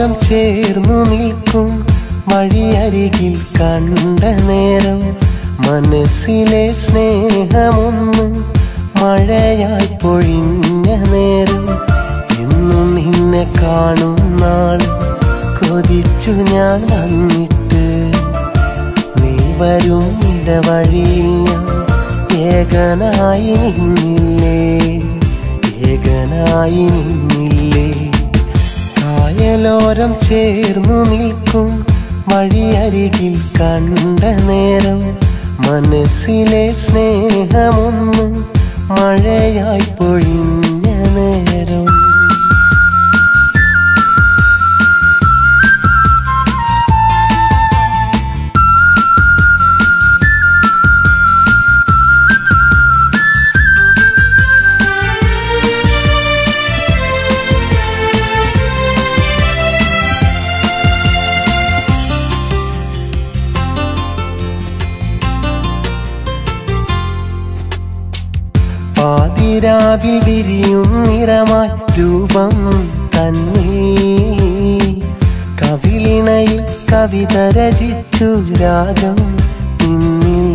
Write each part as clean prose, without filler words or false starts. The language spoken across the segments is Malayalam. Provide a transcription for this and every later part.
കായലോരം ചേർന്നു നിൽക്കും വഴിയരികിൽ കണ്ട നേരം മനസ്സിലെ സ്നേഹമൊന്ന് മഴയായി പൊഴിഞ്ഞ നേരം എന്നും നിന്നെ കാണും നാൾ കൊതിച്ചു ഞാൻ വന്നിട്ട് നീ വരും ഇടവഴിയിൽ ഞാൻ ഏകനായി നിന്നില്ലേ ഏകനായി നിന്നില്ലേ കായലോരം ചേർന്നു നിൽക്കും വഴിയരികിൽ കണ്ട നേരം മനസ്സിലെ സ്നേഹമൊന്ന് മഴയായി പൊഴിഞ്ഞ നേരം പാതിരാവിൽ വിരിയും നിറമായി രൂപം തന്നിൽ കവിളിണയിൽ കവിത രചിച്ചു രാഗം പിന്നിൽ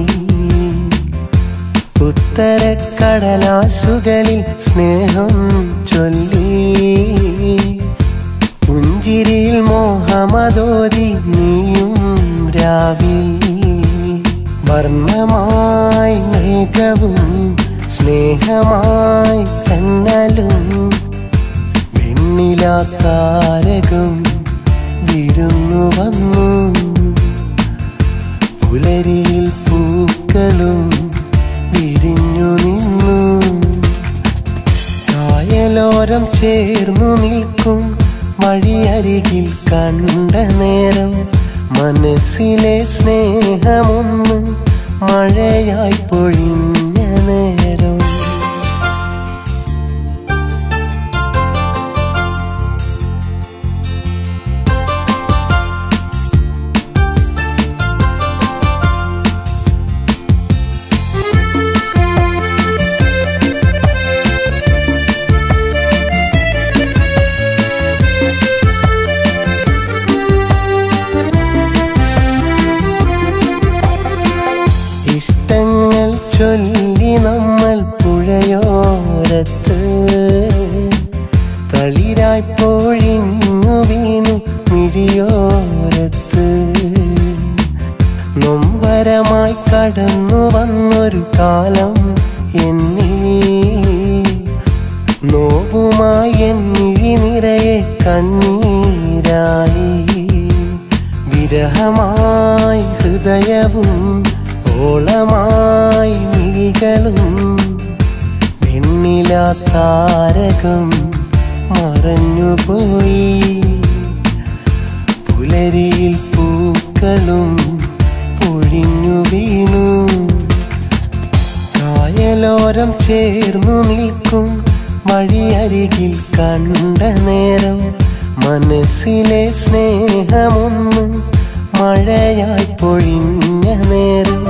ഉത്തരക്കടലാസുകളിൽ സ്നേഹം ചൊല്ലി പുഞ്ചിരിയിൽ മോഹമതോതി നീയും രാവിൽ വർണ്ണമായി മേഘവും സ്നേഹമായി കണ്ണലും വെണ്ണിലാത്താരകം വിരുന്നു വന്നു പുലരിയിൽ പൂക്കളും വിരിഞ്ഞു നിന്നു കായലോരം ചേർന്നു നിൽക്കും വഴിയരികിൽ കണ്ട നേരം മനസ്സിലെ സ്നേഹമൊന്ന് മഴയായി പൊഴിഞ്ഞ നേരം ചൊല്ലി നമ്മൾ പുഴയോരത്ത് തളിരായി പൊഴിഞ്ഞു വീണു മിഴിയോരത്ത് നൊമ്പരമായി കടന്നു വന്നൊരു കാലം എന്നിൽ നോവുമായി എന്നിഴി നിറയെ കണ്ണീരായി വിരഹമായി ഹൃദയവും ഓളമായി മിഴികളും വെണ്ണിലാത്താരകം മറഞ്ഞുപോയി പുലരിയിൽ പൂക്കളും പൊഴിഞ്ഞു വീണു കായലോരം ചേർന്നു നിൽക്കും വഴിയരികിൽ കണ്ട നേരം മനസ്സിലെ സ്നേഹമൊന്ന് മഴയായി പൊഴിഞ്ഞ നേരം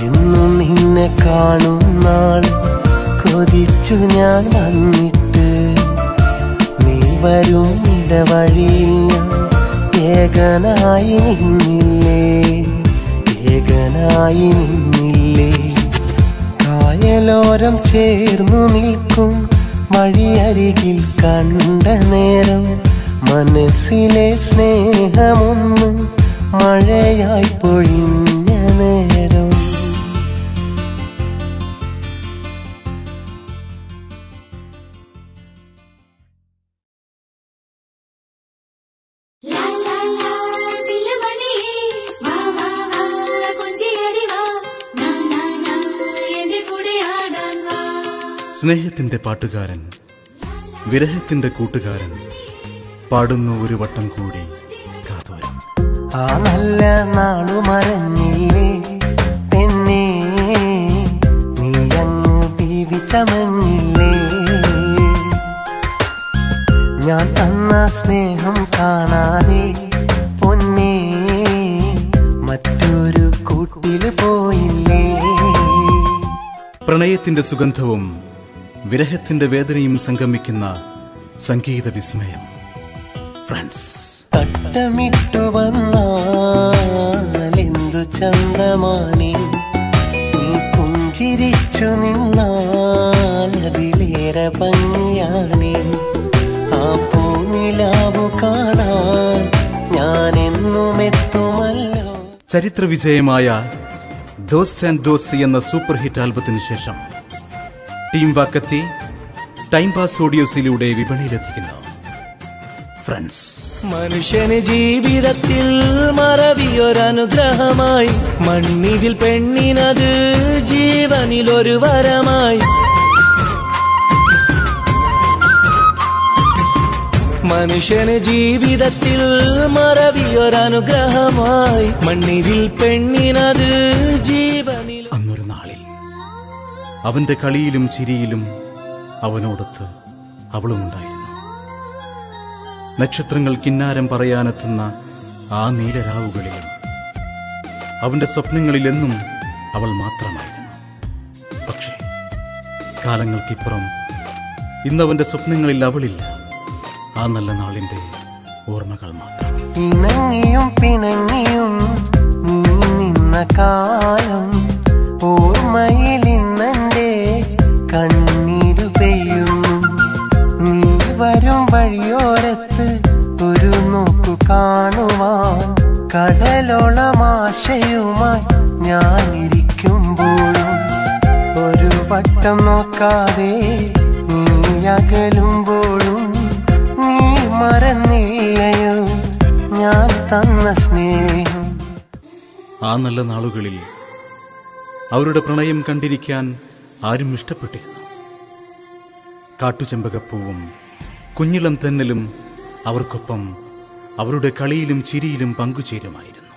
എന്നും നിന്നെ കാണും നാൾ കൊതിച്ചു ഞാൻ വന്നിട്ട് നീ വരും ഇടവഴിയിൽ ഞാൻ ഏകനായി നിന്നില്ലേ ഏകനായി നിന്നില്ലേ കായലോരം ചേർന്നു നിൽക്കും വഴിയരികിൽ കണ്ട നേരം മനസ്സിലെ സ്നേഹമൊന്ന് മഴയായി പൊഴിഞ്ഞ നേരം സ്നേഹത്തിന്റെ പാട്ടുകാരൻ വിരഹത്തിന്റെ കൂട്ടുകാരൻ പാടുന്നു ഒരു വട്ടം കൂടി കാതോരം. ആ നല്ല നാളു മറഞ്ഞില്ലേ പെണ്ണേ നീ അങ്ങ് ജീവിതമഞ്ഞില്ലേ ഞാൻ തന്ന സ്നേഹം കാണാതെ പൊന്നേ മറ്റൊരു കൂട്ടിൽ പോയില്ലേ. പ്രണയത്തിന്റെ സുഗന്ധവും വിരഹത്തിന്റെ വേദനയും സംഗമിക്കുന്ന സംഗീത വിസ്മയം ഫ്രണ്ട്സ്. തട്ടമിട്ടു വന്നാലെന്തു ചന്തമാണി, നീ പുഞ്ചിരിച്ചു നിന്നാൽ അതിലേറെ ഭംഗിയാണി. ആ പൂനിലാവു കാണാൻ ഞാൻ എന്നും എത്തുമല്ലോ. ചരിത്ര വിജയമായ ദോസ് ആൻഡ് ദോസ് എന്ന സൂപ്പർ ഹിറ്റ് ആൽബത്തിന് ശേഷം ടീം വാക്കത്തി ടൈം പാസ് ഓഡിയോസിലൂടെ വിപണിയിലെത്തിക്കുന്നു ഫ്രണ്ട്സ്. മനുഷ്യന് ജീവിതത്തിൽ മറവിയൊരനുഗ്രഹമായി, മണ്ണിതിൽ പെണ്ണിനത് ജീവനിലൊരു വരമായി. മനുഷ്യന് ജീവിതത്തിൽ മറവിയൊരനുഗ്രഹമായി, മണ്ണിതിൽ പെണ്ണിനത് ജീവനിൽ. അന്നൊരു നാളിൽ അവന്റെ കളിയിലും ചിരിയിലും അവനോടൊത്ത് അവളുമുണ്ടായിരുന്നു. നക്ഷത്രങ്ങൾ കിന്നാരം പറയാനെത്തുന്ന ആ നീലരാവുകളിലും അവന്റെ സ്വപ്നങ്ങളിലെന്നും അവൾ മാത്രമായിരുന്നു. പക്ഷേ കാലങ്ങൾക്കിപ്പുറം ഇന്നവന്റെ സ്വപ്നങ്ങളിൽ അവളില്ല. ആ നല്ല നാളിന്റെ ഓർമ്മകൾ മാത്രം. ഇണങ്ങിയും പിണങ്ങിയും നീ നിന്ന കാലം ഓർമ്മയിൽ ഇന്നെന്റെ കണ്ണീരു പെയ്യുന്നു. നീ വരും വഴിയോരത്ത് ഒരു നോക്കു കാണുവാൻ കടലോളം ആശയുമായി ഞാനിരിക്കുമ്പോഴും ഒരു വട്ടം നോക്കാതെ നീ അകലുമ്പോഴും നീ മറന്നില്ലയോ ഞാൻ തന്ന സ്നേഹം. ആ നല്ല നാളുകളിൽ അവരുടെ പ്രണയം കണ്ടിരിക്കാൻ ആരും ഇഷ്ടപ്പെട്ടിരുന്നു. കാട്ടുചെമ്പകപ്പൂവും കുഞ്ഞിളം തെന്നലും അവർക്കൊപ്പം അവരുടെ കളിയിലും ചിരിയിലും പങ്കുചേരുമായിരുന്നു.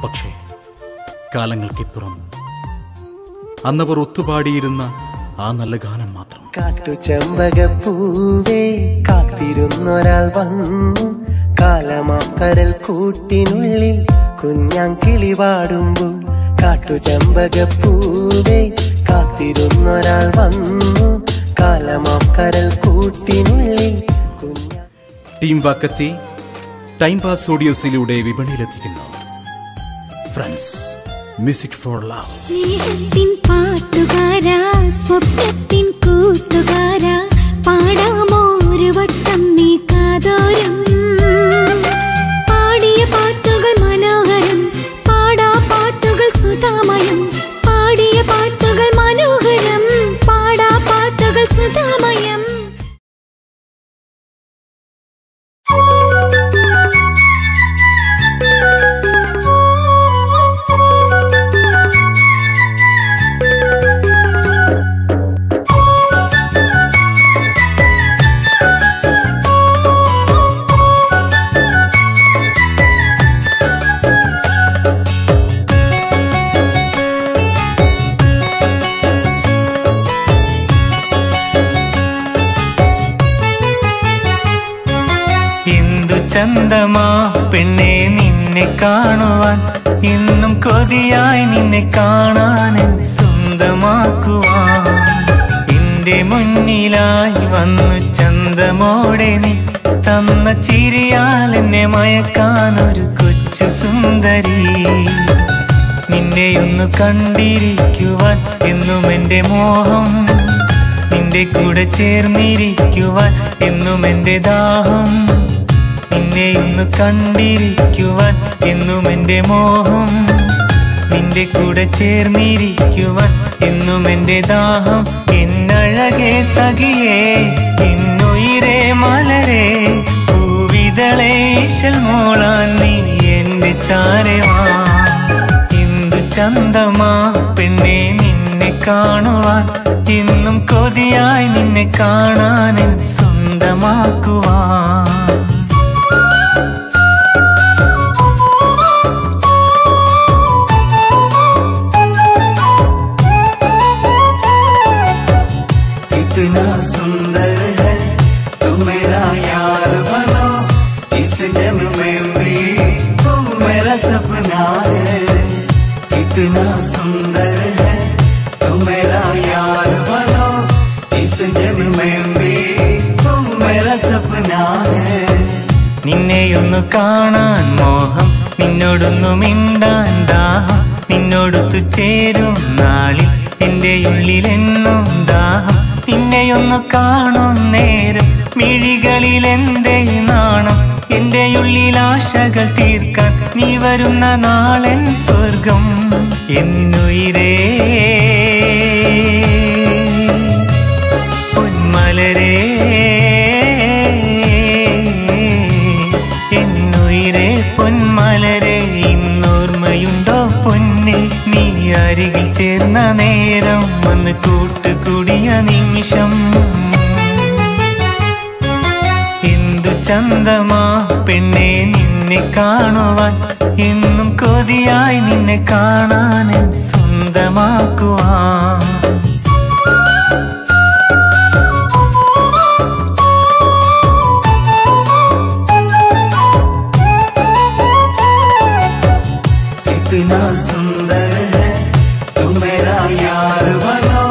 പക്ഷേ കാലങ്ങൾക്കിപ്പുറം അന്നവർ ഒത്തുപാടിയിരുന്ന ആ നല്ല ഗാനം മാത്രം. കാട്ടുചെമ്പകപ്പൂവേ കാത്തിരുന്നൊരാൾ വന്നു, കാലമാക്കരൽ കൂട്ടിനുള്ളിൽ കുഞ്ഞാങ്കിളി പാടുമ്പോൾ. കാട്ടുചെമ്പകപ്പൂവേ കാത്തിരുന്നൊരാൾ വന്നു, കാലമാക്കരൽ കൂട്ടിനുള്ളിൽ കുഞ്ഞാ. ടീം വാക്കത്തി ടൈം പാസ് ഓഡിയോസിലൂടെ വിപണിയിലെത്തിക്കുന്നു ഫ്രണ്ട്സ്. Music for love. സ്നേഹത്തിൻ പാട്ടുകാരാ, സ്വപ്നത്തിൻ കൂട്ടുകാരാ, പാടാമോ ഒരു വട്ടം നീ കാതോരം. പാടിയ പാട്ടുകൾ മനോഹരം, പാടാ പാട്ടുകൾ സുധാമയം. പാടിയ പാട്ടുകൾ മനോഹരം, പാടാ പാട്ടുകൾ സുധാമയം. ചന്തമാ പെണ്ണെ നിന്നെ കാണുവാൻ, എന്നും കൊതിയായി നിന്നെ കാണാൻ സ്വന്തമാക്കുവാൻ. എന്റെ മുന്നിലായി വന്നു ചന്തമോടെ നീ തന്ന ചിരിയാൽ എന്നെ മയക്കാനൊരു കൊച്ചു സുന്ദരി. നിന്നെയൊന്നു കണ്ടിരിക്കുവാൻ എന്നും എന്റെ മോഹം, നിന്റെ കൂടെ ചേർന്നിരിക്കുവാൻ എന്നും എന്റെ ദാഹം. നിന്നെയൊന്നു കണ്ടിരിക്കുവാൻ എന്നും എന്റെ മോഹം, നിന്റെ കൂടെ ചേർന്നിരിക്കുവാൻ എന്നും എന്റെ ദാഹം. എന്നഴകേ സഖിയേ, എന്നുയിരേ മലരേ, പൂവിതളേ മോളാൻ നീ എന്റെ ചാരവാ. എന്തു ചന്തമാ പെണ്ണെ നിന്നെ കാണുവാൻ, എന്നും കൊതിയായി നിന്നെ കാണാൻ സ്വന്തമാക്കുവാൻ. कितना सुंदर है तू मेरा यार बनो, इस जन्म में भी तुम मेरा सपना है. कितना सुंदर है तू मेरा यार बनो, इस जन्म में भी तुम मेरा सपना है. നിന്നെയൊന്നു ഒന്ന് കാണാൻ മോഹം, നിന്നോടൊന്നു മിണ്ടാൻ ദാഹം, നിന്നോടൊത്തു ചേരും നാളിൽ എന്റെ ഉള്ളിലെന്നും ദാഹം. നിന്നെയൊന്നു കാണും നേരം മിഴികളിലെന്തേ നാണം, എന്റെ ഉള്ളിൽ ആശകൾ തീർക്കാൻ നീ വരുന്ന നാളൻ സ്വർഗം. എന്നുയിരേ പൊന്മലരേ, എന്നുയിരേ പൊന്മലരേ, ഇന്നോർമ്മയുണ്ടോ പൊന്നെ നീ അരികിൽ ചേർന്ന നേരം, വന്ന് കൂട്ടുകൂടിയ നിമിഷം. എന്തു ചന്തമാ പെണ്ണെ നിന്നെ കാണുവാൻ, എന്നും കൊതിയായി നിന്നെ കാണാൻ സ്വന്തമാക്കുവാൻ. कितना सुंदर है तू मेरा यार बनो,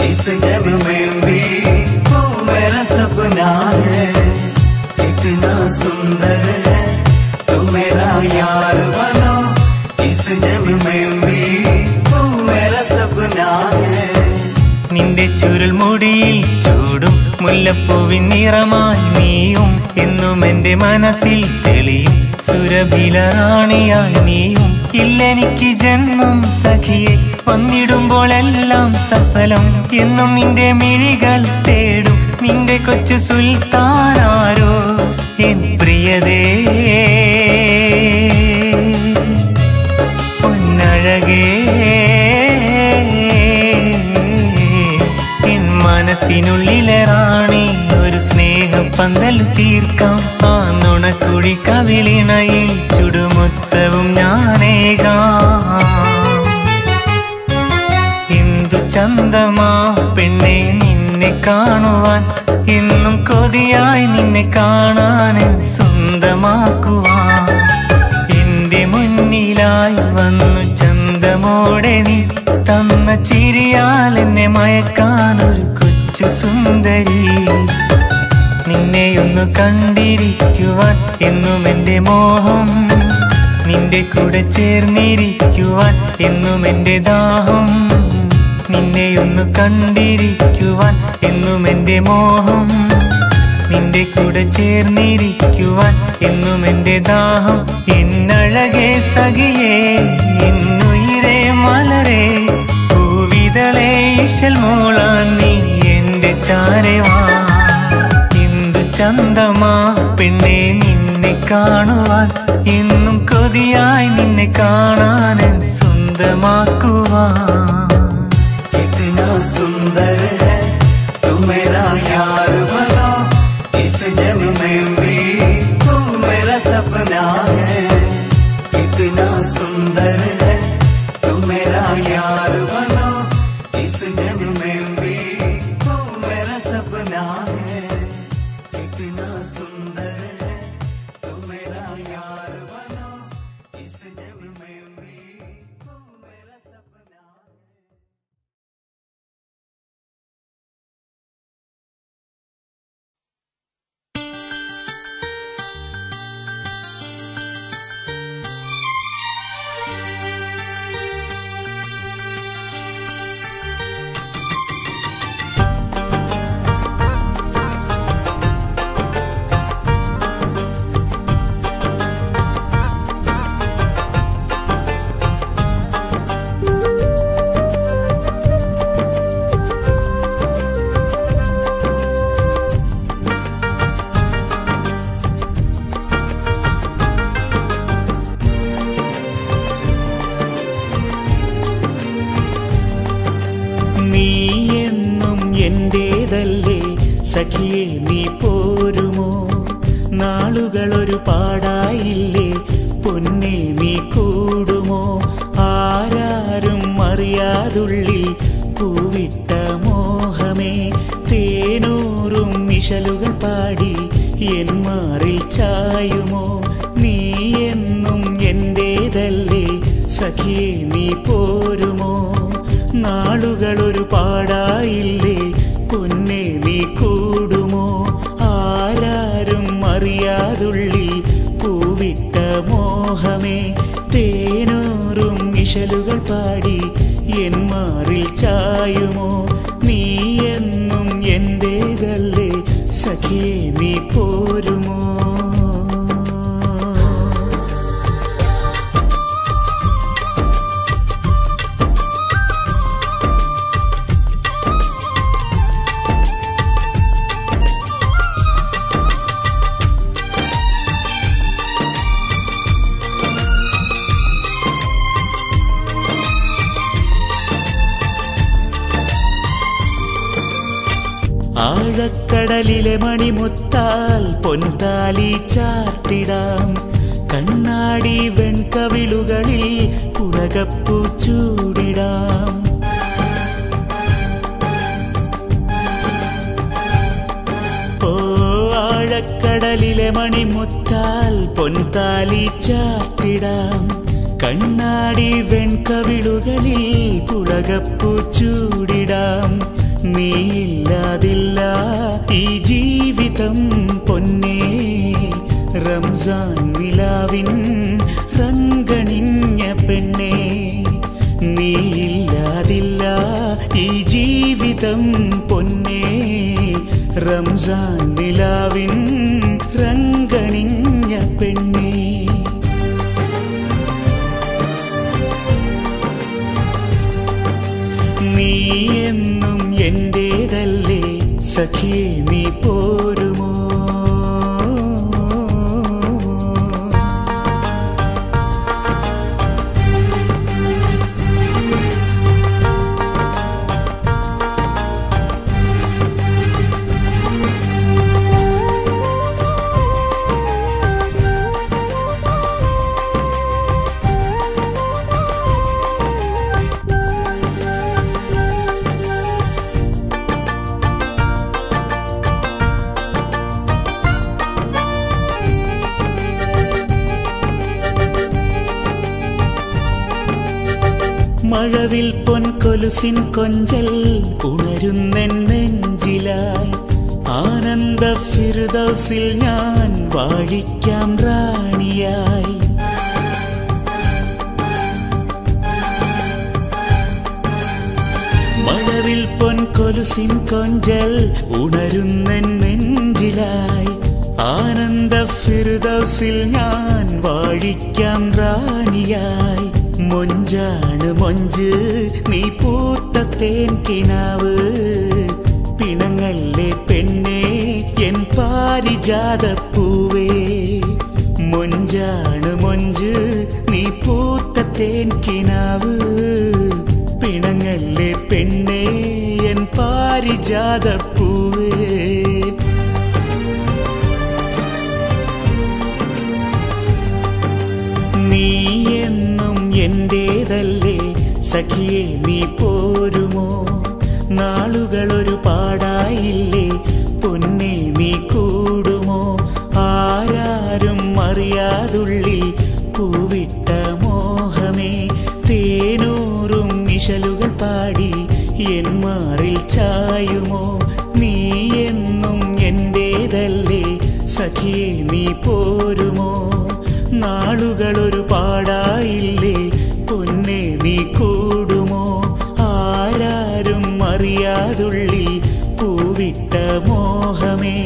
इस जग में भी तू मेरा सपना है. कितना सुंदर है तू मेरा यार बनो, इस जग में भी तू मेरा सपना है. നിന്റെ ചുരുൾ മുടിയിൽ ചൂടും മുല്ലപ്പൂവിൻ നിറമായി നീയും, എന്നും എന്റെ മനസ്സിൽ തെളിയും സുരഭിലറാണിയായി നീയും. ഇല്ലെനിക്ക് ജന്മം സഖിയെ, വന്നിടുമ്പോഴെല്ലാം സഫലം. എന്നും നിന്റെ മിഴികൾ തേടും നിന്റെ കൊച്ചു സുൽത്താനാരോ എൻ പ്രിയതേ പൊന്നഴകേ. എൻ മനസ്സിനുള്ളിലെ റാണി ഒരു സ്നേഹപ്പന്തൽ തീർക്കാം. ആ നുണക്കുഴി കവിളിണയിൽ ചുടുമുത്തവും ഞാനേകാം. എന്തു ചന്തമാ പെണ്ണെ നിന്നെ കാണുവാൻ, എന്നും കൊതിയായി നിന്നെ കാണാൻ സ്വന്തമാക്കുവാൻ. എന്റെ മുന്നിലായി വന്നു ചന്തമോടെ നീ തന്ന ചിരിയാൽ എന്നെ മയക്കാൻ ഒരു കൊച്ചു സുന്ദരി. നിന്നെയൊന്നു കണ്ടിരിക്കുവാൻ എന്നും എന്റെ മോഹം, നിന്റെ കൂടെ ചേർന്നിരിക്കുവാൻ എന്നും എന്റെ ദാഹം. നിന്നെയൊന്നു കണ്ടിരിക്കുവാൻ എന്നും എന്റെ മോഹം, നിന്റെ കൂടെ ചേർന്നിരിക്കുവാൻ എന്നും എന്റെ ദാഹം. എന്നഴകേ സഖിയേ, എന്നുയിരേ മലരേ, പൂവിതളേ ഇശൽ മോളാൻ നീ എന്റെ ചാരവാ. എന്തു ചന്തമാ പെണ്ണെ നിന്നെ കാണുവാൻ, എന്നും കൊതിയായി നിന്നെ കാണാൻ സ്വന്തമാക്കുവാൻ. कितना सुंदर है तू मेरा यार बनो, इस जग में भी तू मेरा सपना है. कितना सुंदर है तू मेरा यार बनो, इस जग में भी तू मेरा सपना है. कितना सुंदर है तू मेरा यार बनो, इस जग में भी तू मेरा सपना है. സഖിയേ നീ പോരുമോ? നാളുകളൊരു പാടായില്ലേ പൊന്നെ നീ കൂടുമോ? ആരാരും അറിയാതുള്ളിൽ പൂവിട്ട മോഹമേ തേനൂറും മിശലുകൾ പാടി എൻ മാറിൽ ചായുമോ? നീ എന്നും എന്റേതല്ലേ സഖിയേ നീ പോരുമോ? നാളുകളൊരു പാടായില്ലേ പൊന്നെ നീ കൂടുമോ? ആരാരും അറിയാതുള്ളിൽ പൂവിട്ട മോഹമേ തേനൂറും ഇശലുകൾ പാടി എൻ മാറിൽ ചായുമോ നീ എന്നും എന്റേതല്ലേ സഖിയേ നീ പോരുമോ ആഴക്കടലിലെ മണിമുത്താൽ പൊൻതാലി ചാർത്തിടാം കണ്ണാടി വെൺകവിളുകളിൽ പുളകപ്പൂ ചൂടിടാം ഓ ആഴക്കടലിലെ മണിമുത്താൽ പൊൻതാലി ചാർത്തിടാം കണ്ണാടി വെൺകവിളുകളിൽ പുളകപ്പൂ ചൂടിടാം നീയില്ലാതില്ല ഈ ജീവിതം പൊന്നേ റംസാൻ നിലാവിൻ റങ്കണിഞ്ഞ പെണ്ണേ നീയില്ലാതില്ല ഈ ജീവിതം പൊന്നേ റംസാൻ നിലാവിൻ റങ്കണിഞ്ഞ പെണ്ണേ നീ എന്നും എന്റേതല്ലേ സഖിയേ നീ പോരുമോ മഴവിൽ പൊൻകൊലുസിൻ കൊഞ്ചൽ ഉണരുന്നെൻ നെഞ്ചിലായി ആനന്ദ ഫിർദൗസിൽ ഞാൻ വാഴിക്കാം റാണിയായി മഴവിൽ പൊൻകൊലുസിൻ കൊഞ്ചൽ ഉണരുന്നെൻ നെഞ്ചിലായി ആനന്ദ ഫിർദൗസിൽ ഞാൻ വാഴിക്കാം റാണിയായി മൊഞ്ചാണ് മൊഞ്ച് നീ പൂത്ത തേൻ കിനാവ് പിണങ്ങല്ലേ പെണ്ണേ എൻ പാരിജാതപ്പൂവേ മൊഞ്ചാണ് മൊഞ്ച് നീ പൂത്ത തേൻ കിനാവ് പിണങ്ങല്ലേ പെണ്ണേ എൻ പാരിജാതപ്പൂവേ നീ എന്നും എന്റേതല്ലേ സഖിയേ നീ പോരുമോ നാളുകളൊരു പാടായില്ലേ പൊന്നേ നീ കൂടുമോ ആരാരും അറിയാതുള്ളിൽ പൂവിട്ട മോഹമേ തേനൂറും ഇശലുകൾ പാടി എൻ മാറിൽ ചായുമോ നീ എന്നും എന്റേതല്ലേ സഖിയേ നീ പോരുമോ നാളുകളൊരു പാടായില്ലേ പൊന്നേ നീ കൂടുമോ ആരാരും അറിയാതുള്ളിൽ പൂവിട്ട മോഹമേ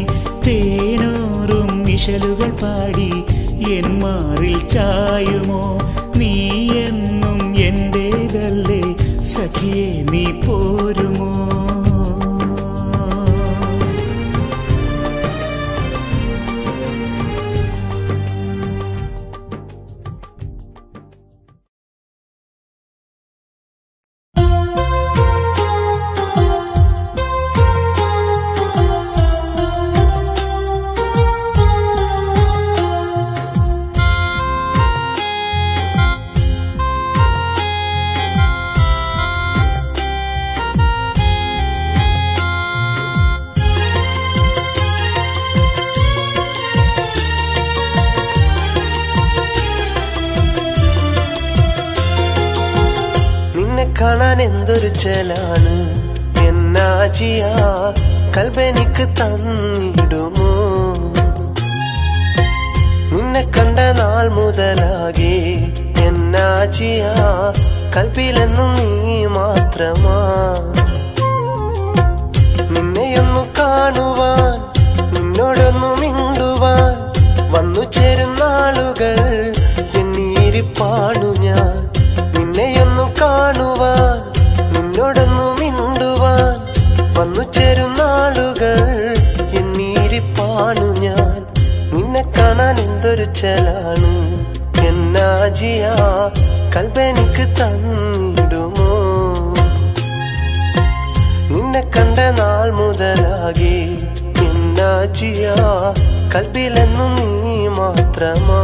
തേനൂറും ഇശലുകൾ പാടി എൻ മാറിൽ ചായുമോ നീ എന്നും എന്റേതല്ലേ സഖിയേ നീ പോരുമോ കാണാൻ എന്തൊരു ചേലാണ് എന്നാജിയ കൽബെനിക്ക് തന്നിടുമോ നിന്നെ കണ്ട നാൾ നാൾ മുതലാകെ എന്നാജിയ കൽപ്പിലെന്നു നീ മാത്രമാ. നിന്നെയൊന്നു കാണുവാൻ നിന്നോടൊന്നു മിണ്ടുവാൻ വന്നു ചേരുന്നാളുകൾ എന്നീരിപ്പാണു ഞാൻ. നിന്നെയൊന്നു കാണുവാൻ നിന്നോടൊന്നു മിണ്ടുവാൻ വന്നു ചേരുന്നാളുകൾ എന്നീരിപ്പാണു ഞാൻ. നിന്നെ കാണാൻ എന്തൊരു ചെലാണ് എന്നാജിയ കൽബെനിക്ക് തന്നിടുമോ. നിന്നെ കണ്ട നാൾ മുതലാകെ എന്നാജിയ കൽബിലെന്നു നീ മാത്രമാ.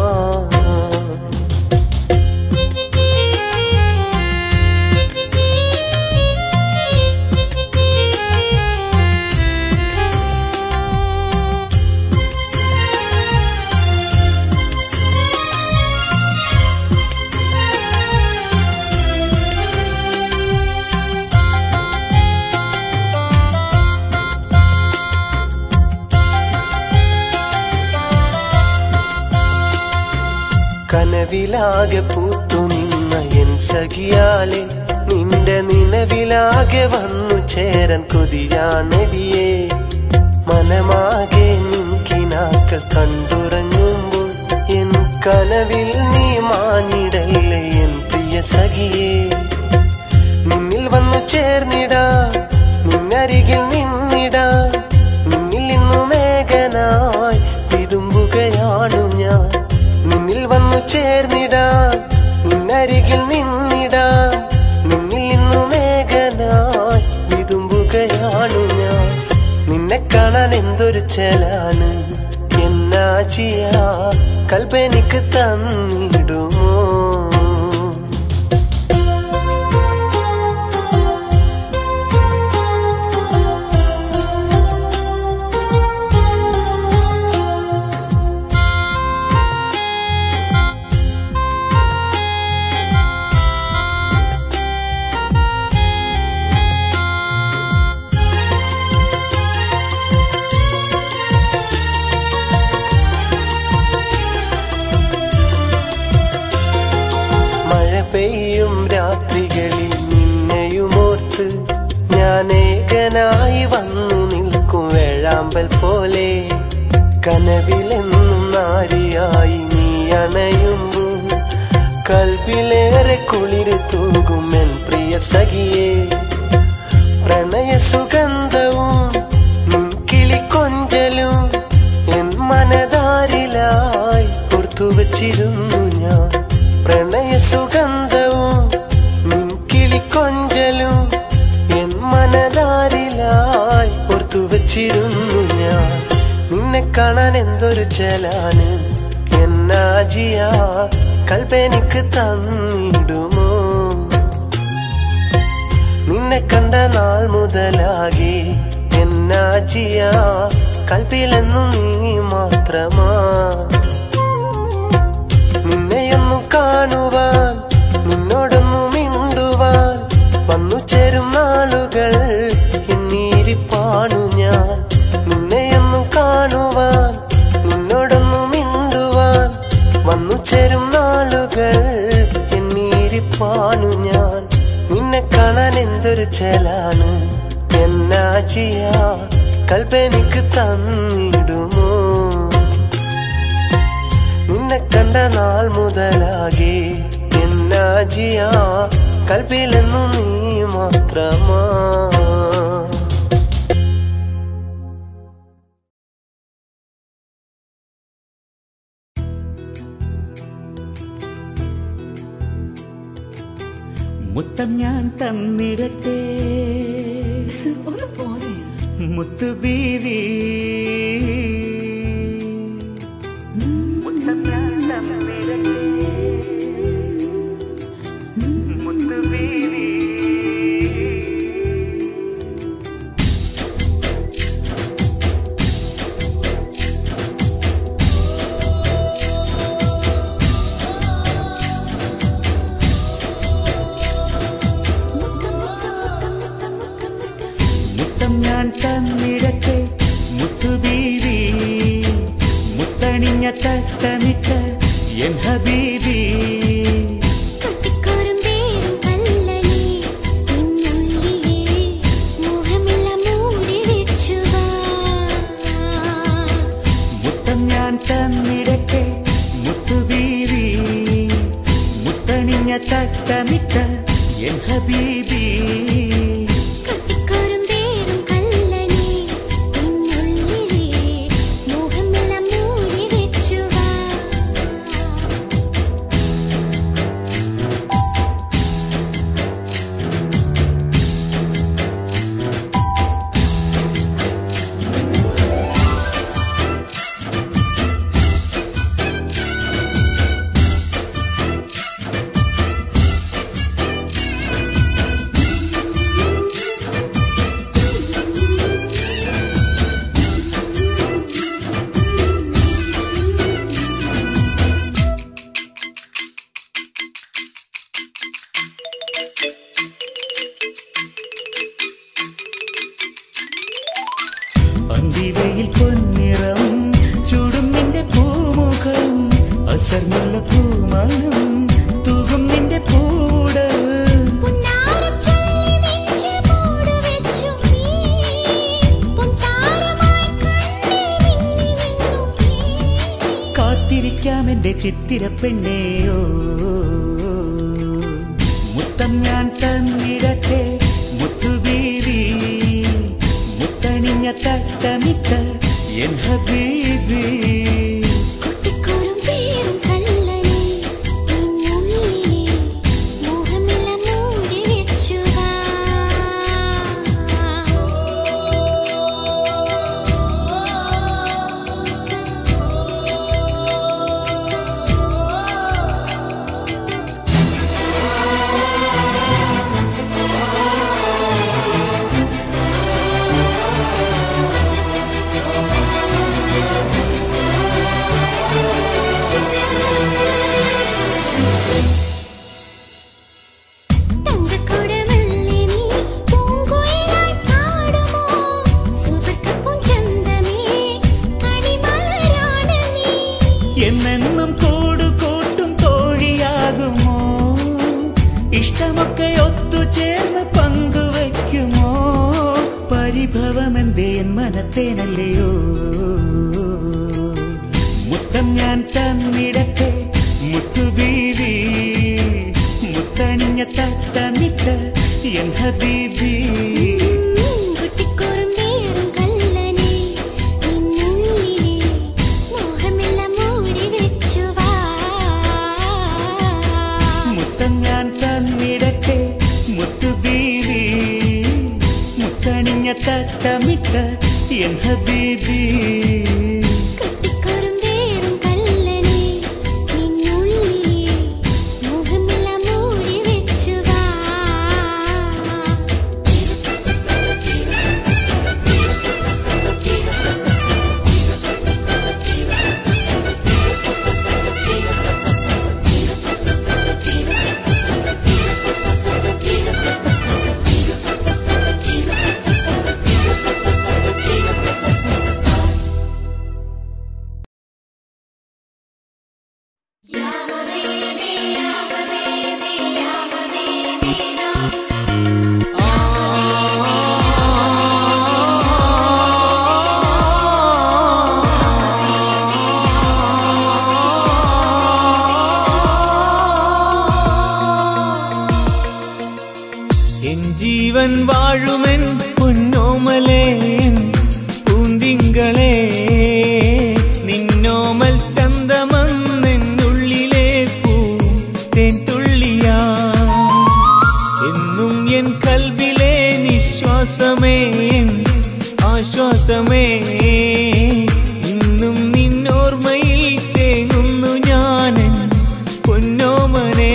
കനവിലാകെ പൂത്തു നിന്ന എൻ സഖിയാളെ നിന്റെ നിലവിലാകെ വന്നു ചേരൻ കൊതിയാണെടിയേ. മനമാകെ നിൻകിനാക്കൾ കണ്ടുറങ്ങുമ്പോൾ എൻ കനവിൽ നീ മാഞ്ഞിടല്ലേ എൻ പ്രിയ സഖിയേ. നിന്നിൽ വന്നു ചേർന്നിടാ നിന്നരികിൽ നിന്നിടാ നിന്നിൽ ഇന്നു മേഘനായി വിതുമ്പുകയാണു ഞാൻ. നിന്നിൽ വന്നു ചേർന്നിടാൻ നിന്നരികിൽ നിന്നിടാൻ നിന്നിൽ ഇന്നു മേഘനായി വിതുമ്പുകയാണു ഞാൻ. നിന്നെ കാണാൻ എന്തൊരു ചെലാണ് എന്നാജിയ കൽബെനിക്ക് തന്നിടുമോ. പെയ്യും രാത്രികളിൽ നിന്നെയുമോർത്ത് ഞാൻ ഏകനായി വന്നു നിൽക്കും വേഴാമ്പൽ പോലെ. കനവിലെന്നും നാരിയായി നീ അണയുമ്പോൾ കൽബിലേറെ കുളിര് തൂകും എൻ പ്രിയ സഖിയേ. പ്രണയ സുഗന്ധവും നിൻകിളിക്കൊഞ്ചലും എൻ മനതാരിലായി ഓർത്തുവച്ചിരുന്നു ഞാൻ. പ്രണയ സുഗന്ധവും നിൻകിളിക്കൊഞ്ചലും എൻ മനതാരിലായി ഓർത്തുവച്ചിരുന്നു ഞാൻ. നിന്നെ കാണാൻ എന്തൊരു ചെലാണ് എന്നാജിയ കൽബെനിക്ക് തന്നിടുമോ. നിന്നെ കണ്ട നാൾ മുതലാകെ എന്നാജിയ കൽബിലെന്നു നീ മാത്രമാ. നിന്നെയൊന്നു കാണുവാൻ നിന്നോടൊന്നു മിണ്ടുവാൻ വന്നു ചേരും നാളുകൾ എന്നീരിപ്പാണു ഞാൻ. നിന്നെയൊന്നു കാണുവാൻ നിന്നോടൊന്നു മിണ്ടുവാൻ വന്നു ചേരും നാളുകൾ എന്നീരിപ്പാണു ഞാൻ. നിന്നെ കാണാൻ എന്തൊരു ചെലാണ് എന്നാജിയ കൽബെനിക്ക് തന്നിടുമോ. നിന്നെ കണ്ട നാൾ മുതലാകെ എന്നാജിയ കൽബിലെന്നു നീ മാത്രമാ. മുത്തം ഞാൻ തന്നിടട്ടെ മുത്തു ബീവി. മുത്തം ഞാൻ തന്നിടട്ടെ മുത്തു ബീവി. മുത്തം ഞാൻ തന്നിടട്ടെ മുത്തു ബീവി. തട്ടമിട്ട എൻ ഹബീബി കട്ടിക്കാരും പേരും കള്ളനെ നിന്നുള്ളിലെ മോഹമെല്ലാം മൂടി വെച്ചുവാ അന്തിവയിൽ പൊന്നിറം ചൂടും നിന്റെ പൂമുഖം അസർമുള്ള പൂമണം തൂകും നിന്റെ പൂടൽ പുന്നാരം ചൊല്ലി നെഞ്ചിൽ മൂട് വെച്ചു നീ പൊൻതാരമായി കണ്ണിൽ മിന്നി നിന്നു നീ കാത്തിരിക്കാം എന്റെ ചിത്തിര പെണ്ണേയോ മുത്തം ഞാൻ തന്നിടട്ടെ മുത്തുബീവി മുത്തണിഞ്ഞ തട്ടമിട്ട എൻ ഹബീബി കട്ടിക്കാരും പേരും കള്ളനെ നിന്നുള്ളിലെ മോഹമെല്ലാം മൂടി വെച്ചുവാ തങ്കക്കുടവള്ളി നീ പൂങ്കുയിലായി പാടുമോ സുവർക്കപ്പൂം ചന്തമേ കണിമലരാണ് നീ എന്നെന്നും കൂടുകൂട്ടും തോഴിയാകുമോ ഇഷ്ടമൊക്കെ ഒത്തുചേർന്ന് പങ്കുവയ്ക്കുമോ പരിഭവമെന്തേ എൻ മനത്തേനല്ലയോ മുത്തം ഞാൻ തന്നിടട്ടെ മുത്തുബീവി മുത്തണിഞ്ഞ തട്ടമിട്ട എൻ ഹബീബി കുട്ടിക്കോറും പേരും കള്ളനെ നിന്നുള്ളിലെ മോഹമെല്ലാം മൂടി വെച്ചുവാ മുത്തം ഞാൻ തന്നിടട്ടെ മുത്തുബീവി മുത്തണിഞ്ഞ തട്ടമിട്ട എൻ ഹബീബി കുട്ടിക്കോറും പേരും കള്ളനെ നിന്നുള്ളിലെ മോഹമെല്ലാം മൂടി വെച്ചുവാ എൻ ജീവൻ വാഴുമെൻ പൊന്നോമലേ പൂന്തിങ്കളേ നിന്നോമൽ ചന്തമെന്നുള്ളിലെ പൂ തേൻതുള്ളിയാ എന്നും എൻ കൽബിലെ നിശ്വാസമേ ആശ്വാസമേ ഇന്നും നിന്നോർമ്മയിൽ തേങ്ങുന്നു ഞാനൻ പൊന്നോമനേ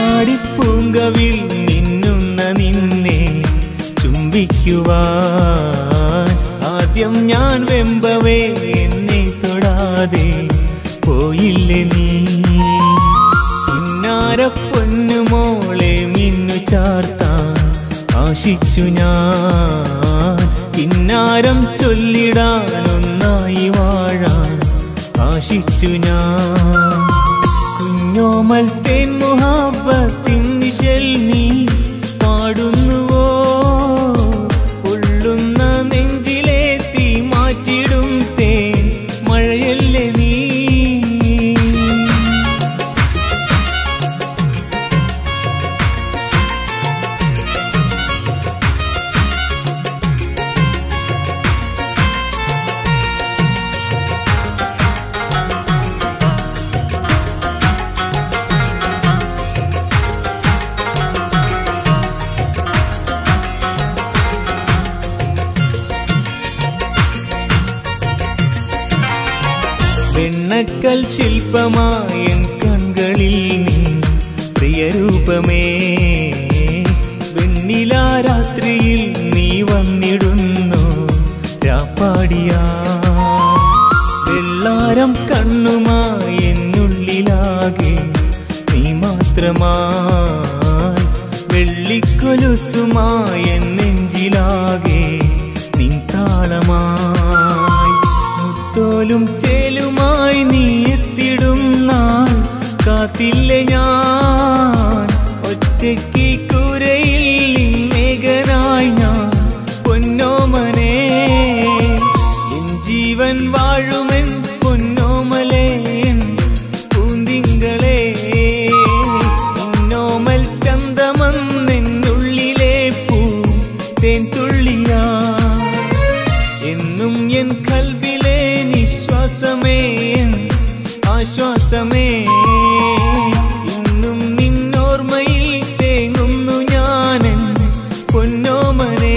കണ്ണാടിപ്പൂങ്കവിൽ നിന്നുന്ന നിന്നെ ചുംബിക്കുവാൻ ആദ്യം ഞാൻ വെമ്പവേ എന്നെ തൊടാതെ പോയില്ലേ നീ പൊന്നുമോളെ മിന്നു ചാർത്താൻ ആശിച്ചു ഞാൻ ഇപ്രകാരം ചൊല്ലിടാനൊന്നായി വാഴാൻ ആശിച്ചു ഞാൻ. കുഞ്ഞോമൽ തേൻ മുഹബ്ബത്തിൻ നിശൽ നീ പാടുന്നുവോ? ഉള്ളുന്ന നെഞ്ചിലെ തീ മാറ്റിടും തേൻ മഴയല്ലേ നീ. വെണ്ണക്കൽ ശില്പമായ കൺകളിൽ നിൻ പ്രിയരൂപമേ, വെണ്ണിലാ രാത്രിയിൽ നീ വന്നിടുന്നു രാപ്പാടിയാ. വെള്ളാരം കണ്ണുമായി എന്നുള്ളിലാകെ നീ മാത്രമായി, വെള്ളിക്കൊലുസുമായി എൻ നെഞ്ചിലാകെ നിൻ താളമായി. മുത്തോലും ചേലുമായി നീ എത്തിടും നാൾ കാത്തില്ലേ ഞാൻ. ഒറ്റയ്ക്ക് കൂരയിൽ മേഘനായി ഞാൻ പൊന്നോമനെ. എൻ ജീവൻ വാഴുമെൻ പൊന്നോമലേ പൂന്തിങ്കളേ. എന്നോമൽ ചന്തമെന്നുള്ളിലെ പൂ തേൻ തുള്ളിയാ. എന്നും എൻ കൽബിലെ നിശ്വാസമേ ആശ്വാസമേ. ഇന്നും നിന്നോർമ്മയിൽ തേങ്ങുന്നു ഞാനൻ പൊന്നോമനെ.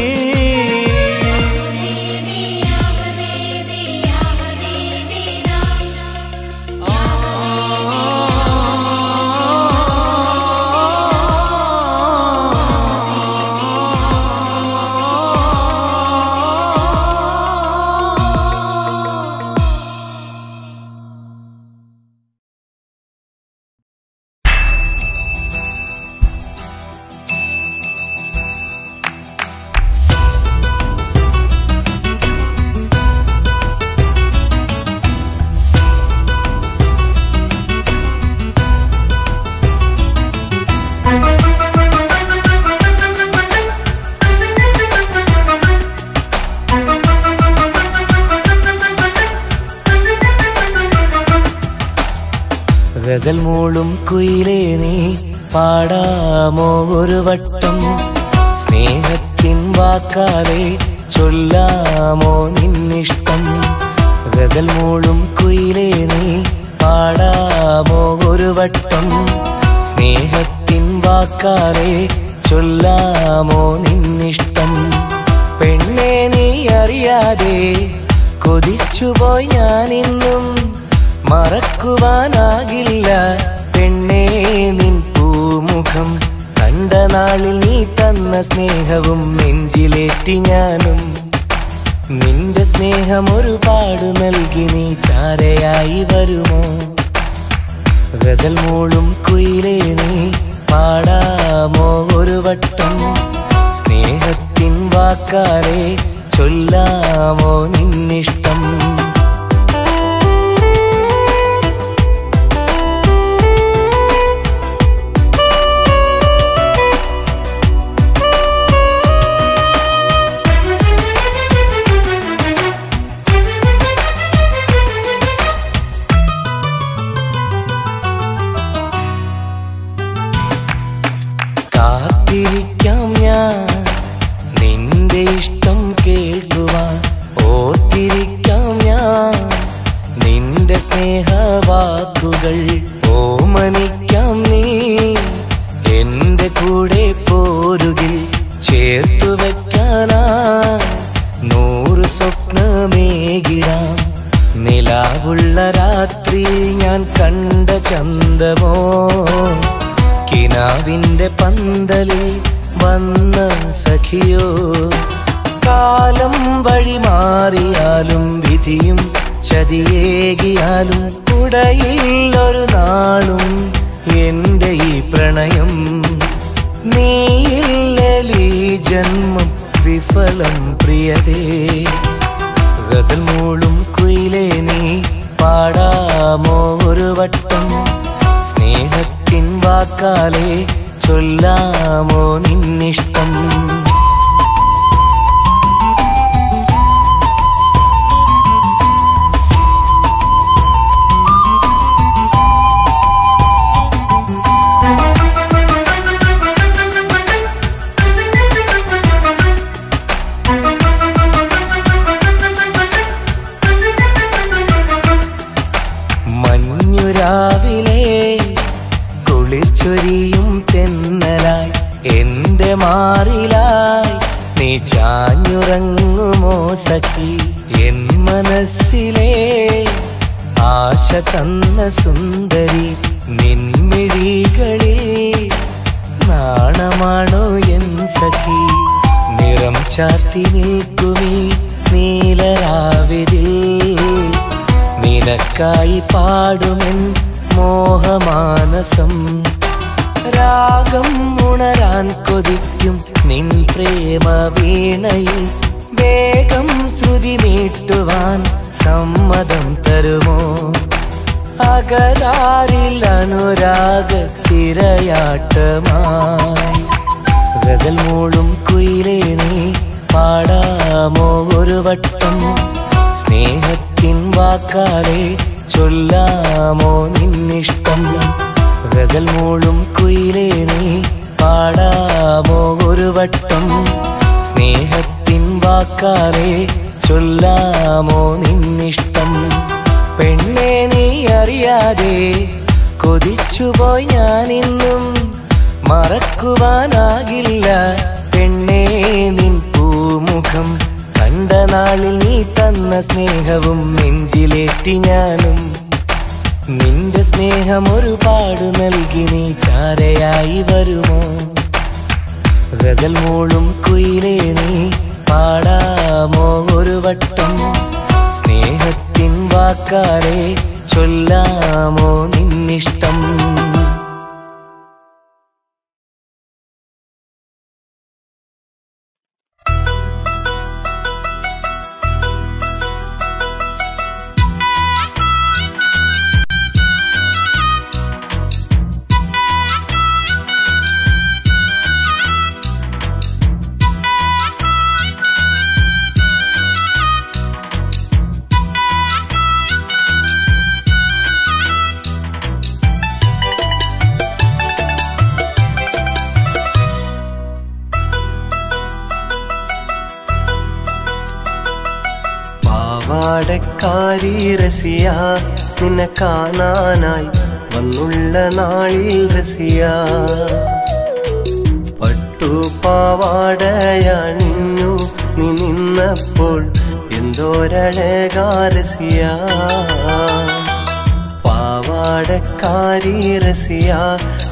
ഗസൽ മൂളും കുയിലേ നീ പാടാമോ ഒരു വട്ടം? സ്നേഹത്തിൻ വാക്കാലെ ചൊല്ലാമോ നിന്നിഷ്ടം? ഗസൽ മൂളും കുയിലേ നീ പാടാമോ ഒരു വട്ടം? സ്നേഹത്തിൻ വാക്കാലെ ചൊല്ലാമോ നിന്നിഷ്ടം? പെണ്ണെ നീ അറിയാതെ കൊതിച്ചുപോയി ഞാനിന്നും, മറക്കുവാനാകില്ല പെണ്ണേ നിൻ പൂമുഖം. കണ്ട നാളിൽ നീ തന്ന സ്നേഹവും നെഞ്ചിലേറ്റി ഞാനും. നിന്റെ സ്നേഹം ഒരുപാട് നൽകി നീ ചാരയായി വരുമോ? ഗസൽ മൂളും കുയിലേ നീ പാടാമോ ഒരു വട്ടം? സ്നേഹത്തിൻ വാക്കാലെ ചൊല്ലാമോ നിന്നിഷ്ടം? കാത്തിരിക്കാം ഞാൻ നിന്റെ ഇഷ്ടം കേൾക്കുവാൻ, ഓർത്തിരിക്കാം ഞാൻ നിന്റെ സ്നേഹവാക്കുകൾ, ഓമനിക്കാം നീ എന്റെ കൂടെ പോരുകിൽ. ചേർത്തു വെക്കാനായി 100 സ്വപ്നമേകിടാം. നിലാവുള്ള രാത്രിയിൽ ഞാൻ കണ്ട ചന്തമോ, കിനാവിന്റെ പന്തലിൽ വന്ന സഖിയോ. കാലം വഴി മാറിയാലും വിധിയും ചതിയേകിയാലും കുടയിൽ ഒരു നാളും എന്റെ ഈ പ്രണയം. നീയില്ലീ ജന്മം പ്രതിഫലം പ്രിയതേ. ഗസൽ മൂളും കുയിലേ നീ പാടാമോ ഒരു വട്ടം? സ്നേഹത്തിൻ വാക്കാലേ ചൊല്ലാമോ നിന്നിഷ്ടം? മഞ്ഞുരാവിലെ കുളിർച്ചൊരിയും തെന്നലായി എന്റെ മാറിലായി നീ ചാഞ്ഞുറങ്ങുമോ സഖി? എൻ മനസ്സിലെ ആശ തന്ന സുന്ദരി നിൻമിഴികളിൽ നാണമാണോ എൻ സഖി? നിറം ചാർത്തി നിൽക്കുമീ നീലരാവിതിൽ നിനക്കായി പാടുമെൻ മോഹമാനസം. രാഗം ഉണരാൻ കൊതിക്കും നിൻ പ്രേമ വീണയിൽ വേഗം ശ്രുതി മീട്ടുവാൻ സമ്മതം തരുമോ? അകരാരിൽ അനുരാഗത്തിരയാട്ടമായി ഗസൽ മൂളും കുയിലേ നീ പാടാമോ ഒരു വട്ടം? സ്നേഹത്തിൻ വാക്കാലേ ചൊല്ലാമോ നിന്നിഷ്ടം? ഗസൽ മൂളും കുയിലേ നീ പാടാമോ ഒരു വട്ടം? സ്നേഹത്തിൻ വാക്കാലേ ചൊല്ലാമോ നിന്നിഷ്ടം? പെണ്ണെ നീ അറിയാതെ കൊതിച്ചുപോയി ഞാനിന്നും മറക്കുവാനാകില്ല പെണ്ണേ നിൻ പൂമുഖം. കണ്ട നാളിൽ നീ തന്ന സ്നേഹവും നെഞ്ചിലേറ്റി ഞാനും നിന്റെ സ്നേഹം ഒരുപാട് നൽകി നീ ചാരയായി വരുമോ? ഗസൽ മൂളും കുയിലേ നീ പാടാമോ ഒരു വട്ടം? സ്നേഹത്തിൻ വാക്കാലേ ചൊല്ലാമോ നിന്നിഷ്ടം? പാവാടക്കാരി റസിയ നിന്നെ കാണാനായി വന്നുള്ള നാളിൽ റസിയ പട്ടുപാവാടയണിഞ്ഞു നീ നിന്നപ്പോൾ എന്തോരഴകാ റസിയ. പാവാടക്കാരി റസിയ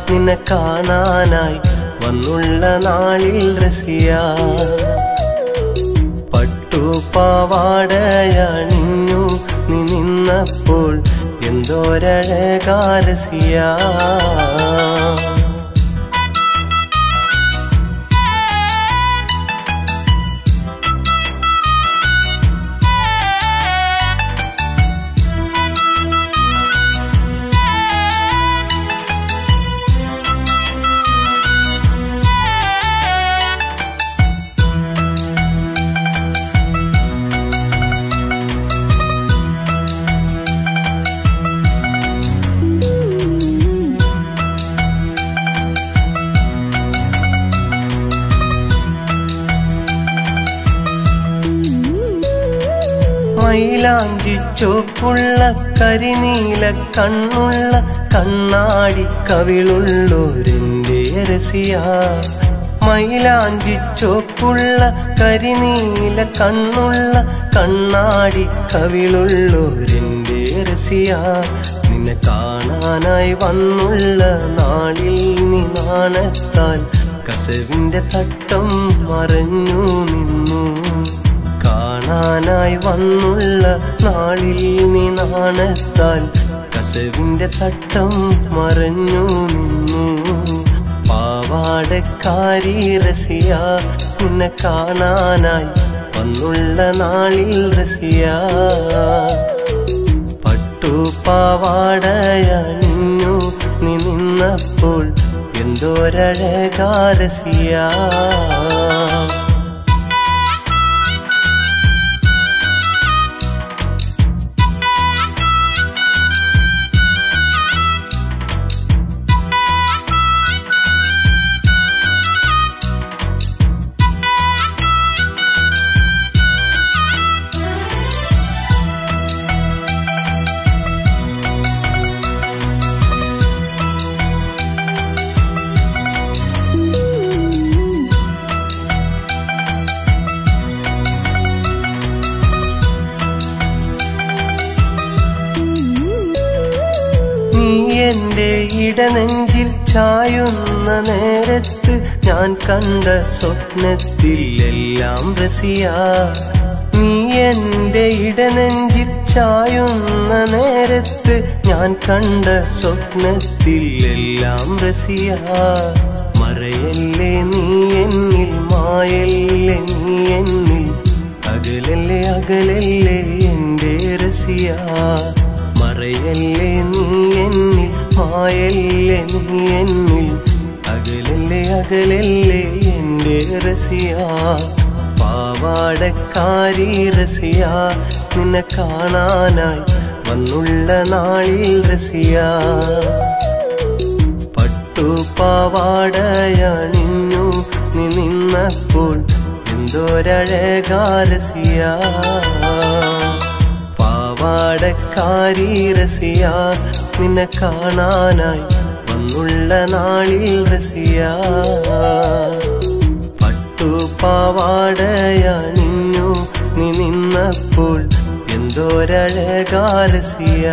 നിന്നെ കാണാനായി വന്നുള്ള നാളിൽ റസിയ പാവാടയണിഞ്ഞു നീ നിന്നപ്പോൾ എന്തോരഴകാ റസിയ. മൈലാഞ്ചി ചോപ്പുള്ള കരിനീല കണ്ണുള്ള കണ്ണാടി കവിളുള്ളോരെന്റെ റസിയ. മൈലാഞ്ചി ചോപ്പുള്ള കരിനീല കണ്ണുള്ള കണ്ണാടി കവിളുള്ളോരെന്റെ റസിയ. നിന്നെ കാണാനായി വന്നുള്ള നാളിൽ നീ നാണത്താൽ കസവിന്റെ തട്ടം മറഞ്ഞു നിന്നു. കാണാനായി വന്നുള്ള നാളിൽ നീ നാണത്താൽ കസവിന്റെ തട്ടം മറഞ്ഞു നിന്നു. പാവാടക്കാരി റസിയ നിന്നെ കാണാനായി വന്നുള്ള നാളിൽ റസിയ പട്ടുപാവാടയണിഞ്ഞു നീ നിന്നപ്പോൾ എന്തോരഴകാ റസിയ എന്റെ ഇടനെഞ്ചിൽ ചായുന്ന നേരത്ത് ഞാൻ കണ്ട സ്വപ്നത്തിൽ എല്ലാം റസിയ നീ എന്റെ ഇടനെഞ്ചിൽ ചായുന്ന നേരത്ത് ഞാൻ കണ്ട സ്വപ്നത്തിൽ എല്ലാം റസിയ മറയല്ലേ നീ എന്നിൽ മായല്ലേ നീ എന്നിൽ അകലല്ലേ അകലല്ലേ എന്റെ റസിയ മറയല്ലേ നീ എന്നിൽ മായല്ലേ നീ എന്നിൽ അകലല്ലേ അകലല്ലേ എന്റെ റസിയ പാവാടക്കാരി റസിയ നിന്നെ കാണാനായി വന്നുള്ള നാളിൽ റസിയ പട്ടുപാവാടയണിഞ്ഞു നീ നിന്നപ്പോൾ എന്തോരഴകാ റസിയ പാവാടക്കാരി റസിയ നിന്നെ കാണാനായി വന്നുള്ള നാളിൽ റസിയ പട്ടുപാവാടയണിഞ്ഞു നീ നിന്നപ്പോൾ എന്തോരഴകാ റസിയ